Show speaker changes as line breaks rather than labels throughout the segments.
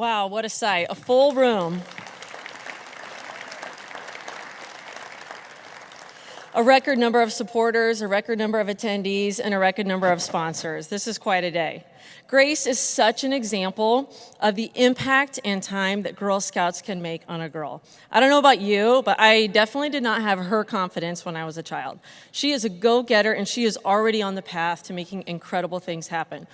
Wow, what a sight. A full room. A record number of supporters, a record number of attendees, and a record number of sponsors. This is quite a day. Grace is such an example of the impact and time that Girl Scouts can make on a girl. I don't know about you, but I definitely did not have her confidence when I was a child. She is a go-getter, and she is already on the path to making incredible things happen.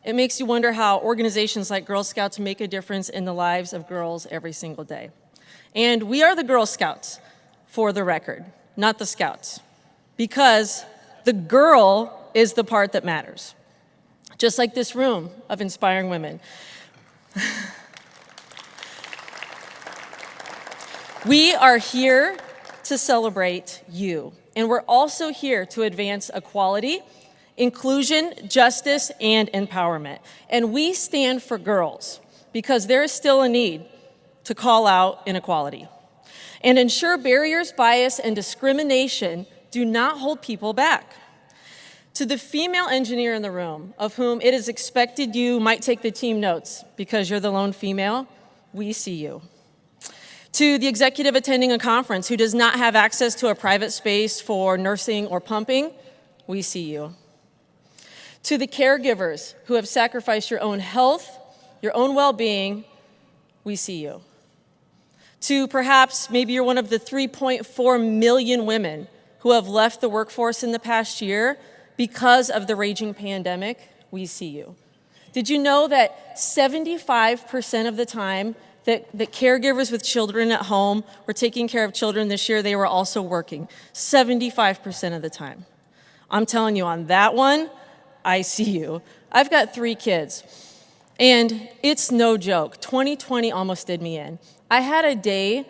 It makes you wonder how organizations like Girl Scouts make a difference in the lives of girls every single day. And we are the Girl Scouts, for the record, not the Scouts, because the girl is the part that matters. Just like this room of inspiring women. We are here to celebrate you, and we're also here to advance equality, inclusion, justice, and empowerment. And we stand for girls because there is still a need to call out inequality and ensure barriers, bias, and discrimination do not hold people back. To the female engineer in the room, of whom it is expected you might take the team notes because you're the lone female, we see you. To the executive attending a conference who does not have access to a private space for nursing or pumping, we see you. To the caregivers who have sacrificed your own health, your own well-being, we see you. To perhaps maybe you're one of the 3.4 million women who have left the workforce in the past year because of the raging pandemic, we see you. Did you know that 75% of the time that caregivers with children at home were taking care of children this year, they were also working? 75% of the time. I'm telling you, on that one, I see you. I've got 3 kids, and it's no joke. 2020 almost did me in. I had a day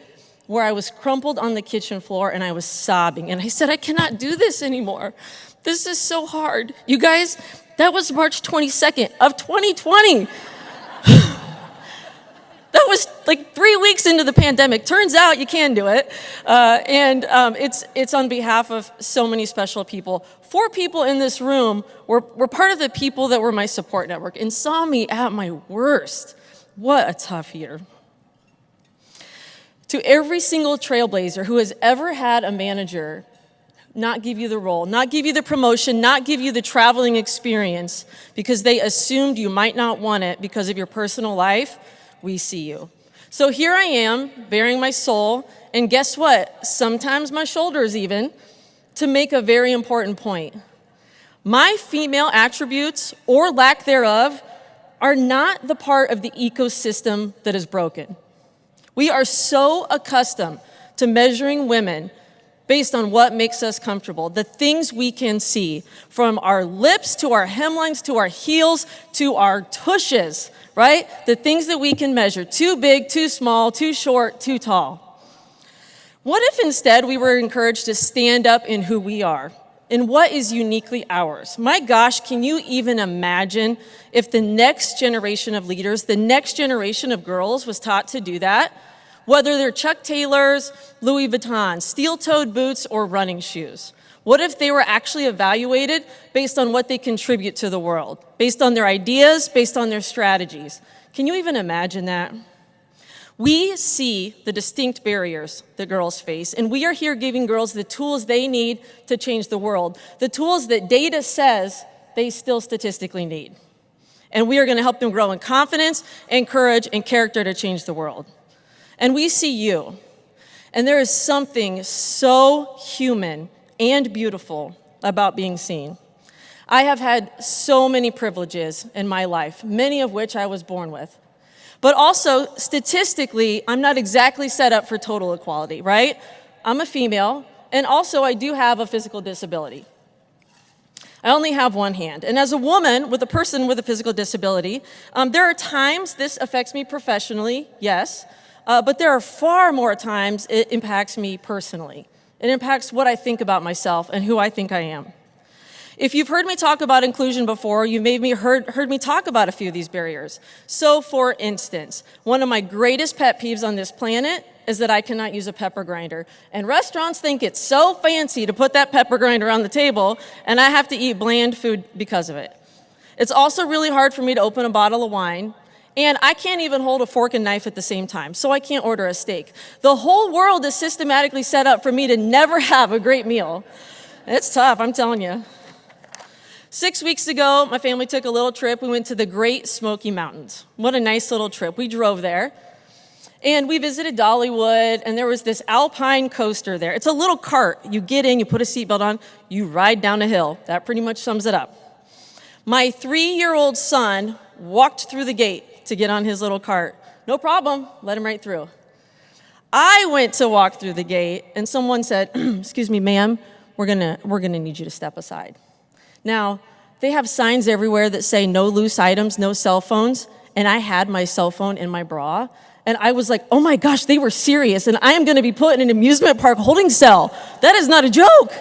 where I was crumpled on the kitchen floor and I was sobbing, and I said, I cannot do this anymore. This is so hard. You guys, that was March 22nd of 2020. That was like 3 weeks into the pandemic. Turns out you can do it. It's on behalf of so many special people. 4 people in this room were part of the people that were my support network and saw me at my worst. What a tough year. To every single trailblazer who has ever had a manager not give you the role, not give you the promotion, not give you the traveling experience because they assumed you might not want it because of your personal life, we see you. So here I am, bearing my soul, and guess what? Sometimes my shoulders even, to make a very important point. My female attributes, or lack thereof, are not the part of the ecosystem that is broken. We are so accustomed to measuring women based on what makes us comfortable, the things we can see, from our lips to our hemlines to our heels to our tushes, right? The things that we can measure, too big, too small, too short, too tall. What if instead we were encouraged to stand up in who we are, in what is uniquely ours? My gosh, can you even imagine if the next generation of leaders, the next generation of girls was taught to do that? Whether they're Chuck Taylors, Louis Vuitton, steel-toed boots, or running shoes. What if they were actually evaluated based on what they contribute to the world, based on their ideas, based on their strategies? Can you even imagine that? We see the distinct barriers that girls face, and we are here giving girls the tools they need to change the world, the tools that data says they still statistically need. And we are going to help them grow in confidence and courage and character to change the world. And we see you, and there is something so human and beautiful about being seen. I have had so many privileges in my life, many of which I was born with. But also, statistically, I'm not exactly set up for total equality, right? I'm a female, and also I do have a physical disability. I only have one hand. And as a woman, with a person with a physical disability, there are times this affects me professionally, yes, but there are far more times it impacts me personally. It impacts what I think about myself and who I think I am. If you've heard me talk about inclusion before, you may have heard me talk about a few of these barriers. So for instance, one of my greatest pet peeves on this planet is that I cannot use a pepper grinder. And restaurants think it's so fancy to put that pepper grinder on the table, and I have to eat bland food because of it. It's also really hard for me to open a bottle of wine. And I can't even hold a fork and knife at the same time, so I can't order a steak. The whole world is systematically set up for me to never have a great meal. It's tough, I'm telling you. 6 weeks ago, my family took a little trip. We went to the Great Smoky Mountains. What a nice little trip. We drove there, and we visited Dollywood, and there was this alpine coaster there. It's a little cart. You get in, you put a seatbelt on, you ride down a hill. That pretty much sums it up. My 3-year-old son walked through the gate to get on his little cart. No problem, let him right through. I went to walk through the gate, and someone said, excuse me, ma'am, we're gonna need you to step aside. Now, they have signs everywhere that say no loose items, no cell phones, and I had my cell phone in my bra, and I was like, oh my gosh, they were serious, and I am gonna be put in an amusement park holding cell. That is not a joke.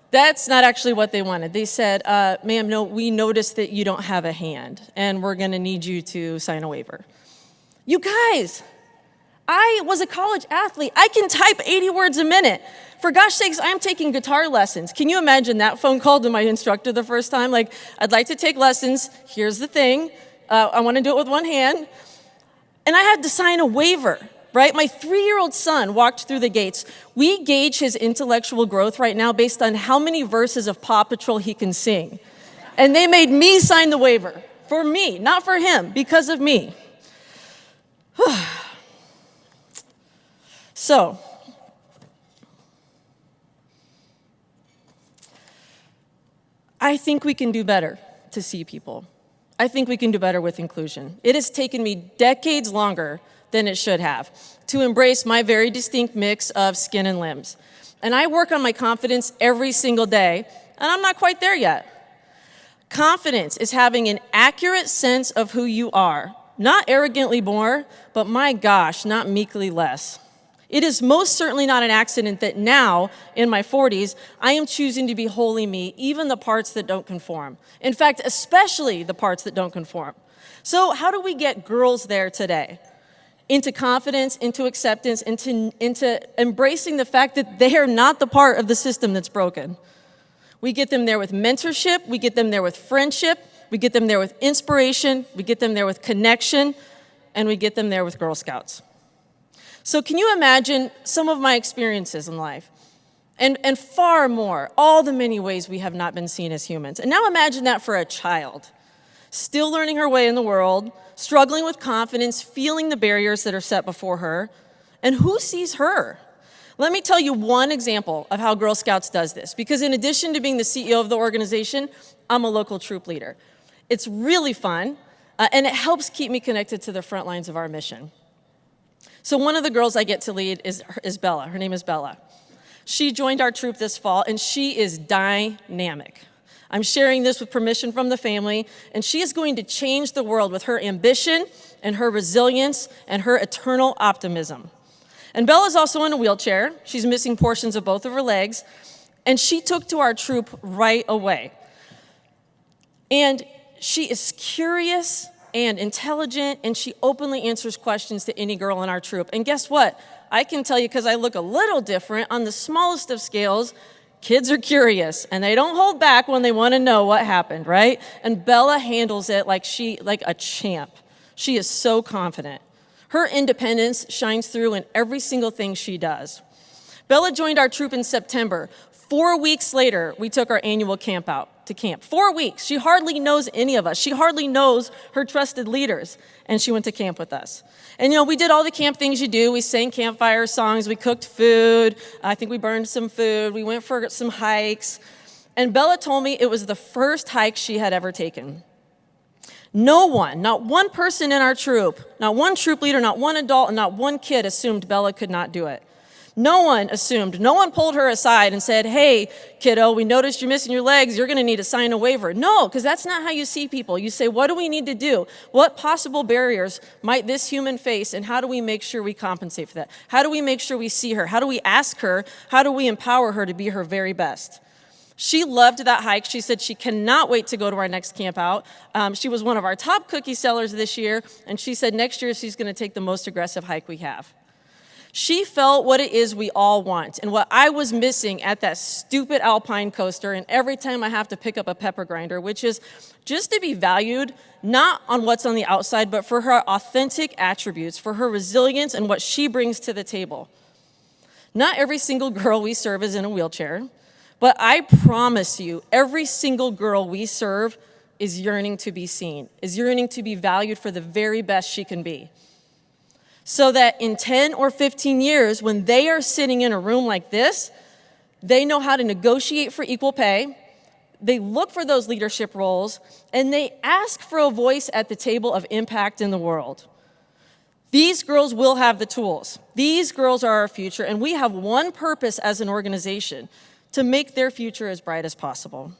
That's not actually what they wanted. They said, ma'am, no, we noticed that you don't have a hand, and we're gonna need you to sign a waiver. You guys, I was a college athlete. I can type 80 words a minute. For gosh sakes, I'm taking guitar lessons. Can you imagine that phone call to my instructor the first time? Like, I'd like to take lessons. Here's the thing. I wanna do it with one hand. And I had to sign a waiver. Right? My 3-year-old son walked through the gates. We gauge his intellectual growth right now based on how many verses of Paw Patrol he can sing. And they made me sign the waiver. For me, not for him, because of me. So, I think we can do better to see people. I think we can do better with inclusion. It has taken me decades longer than it should have to embrace my very distinct mix of skin and limbs. And I work on my confidence every single day, and I'm not quite there yet. Confidence is having an accurate sense of who you are, not arrogantly more, but my gosh, not meekly less. It is most certainly not an accident that now, in my 40s, I am choosing to be wholly me, even the parts that don't conform. In fact, especially the parts that don't conform. So how do we get girls there today? Into confidence, into acceptance, into embracing the fact that they are not the part of the system that's broken. We get them there with mentorship, we get them there with friendship, we get them there with inspiration, we get them there with connection, and we get them there with Girl Scouts. So can you imagine some of my experiences in life? And far more, all the many ways we have not been seen as humans. And now imagine that for a child. Still learning her way in the world, struggling with confidence, feeling the barriers that are set before her, and who sees her? Let me tell you one example of how Girl Scouts does this, because in addition to being the CEO of the organization, I'm a local troop leader. It's really fun, and it helps keep me connected to the front lines of our mission. So one of the girls I get to lead is Bella. Her name is Bella. She joined our troop this fall, and she is dynamic. I'm sharing this with permission from the family, and she is going to change the world with her ambition and her resilience and her eternal optimism. And Bella's also in a wheelchair. She's missing portions of both of her legs, and she took to our troop right away. And she is curious and intelligent, and she openly answers questions to any girl in our troop. And guess what? I can tell you, because I look a little different, on the smallest of scales, kids are curious, and they don't hold back when they want to know what happened, right? And Bella handles it like a champ. She is so confident. Her independence shines through in every single thing she does. Bella joined our troop in September. 4 weeks later, we took our annual camp out to camp. 4 weeks. She hardly knows any of us. She hardly knows her trusted leaders, and she went to camp with us. And we did all the camp things you do. We sang campfire songs, we cooked food, I think we burned some food, we went for some hikes. And Bella told me it was the first hike she had ever taken. No one, not one person in our troop, not one troop leader, not one adult, and not one kid assumed Bella could not do it. No one assumed, no one pulled her aside and said, hey, kiddo, we noticed you're missing your legs, you're gonna need to sign a waiver. No, because that's not how you see people. You say, what do we need to do? What possible barriers might this human face, and how do we make sure we compensate for that? How do we make sure we see her? How do we ask her? How do we empower her to be her very best? She loved that hike. She said she cannot wait to go to our next camp out. She was one of our top cookie sellers this year, and she said next year she's gonna take the most aggressive hike we have. She felt what it is we all want and what I was missing at that stupid Alpine coaster and every time I have to pick up a pepper grinder, which is just to be valued, not on what's on the outside, but for her authentic attributes, for her resilience and what she brings to the table. Not every single girl we serve is in a wheelchair, but I promise you, every single girl we serve is yearning to be seen, is yearning to be valued for the very best she can be. So that in 10 or 15 years, when they are sitting in a room like this, they know how to negotiate for equal pay, they look for those leadership roles, and they ask for a voice at the table of impact in the world. These girls will have the tools. These girls are our future, and we have one purpose as an organization, to make their future as bright as possible.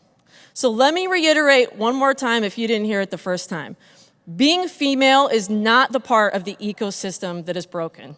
So let me reiterate one more time if you didn't hear it the first time. Being female is not the part of the ecosystem that is broken.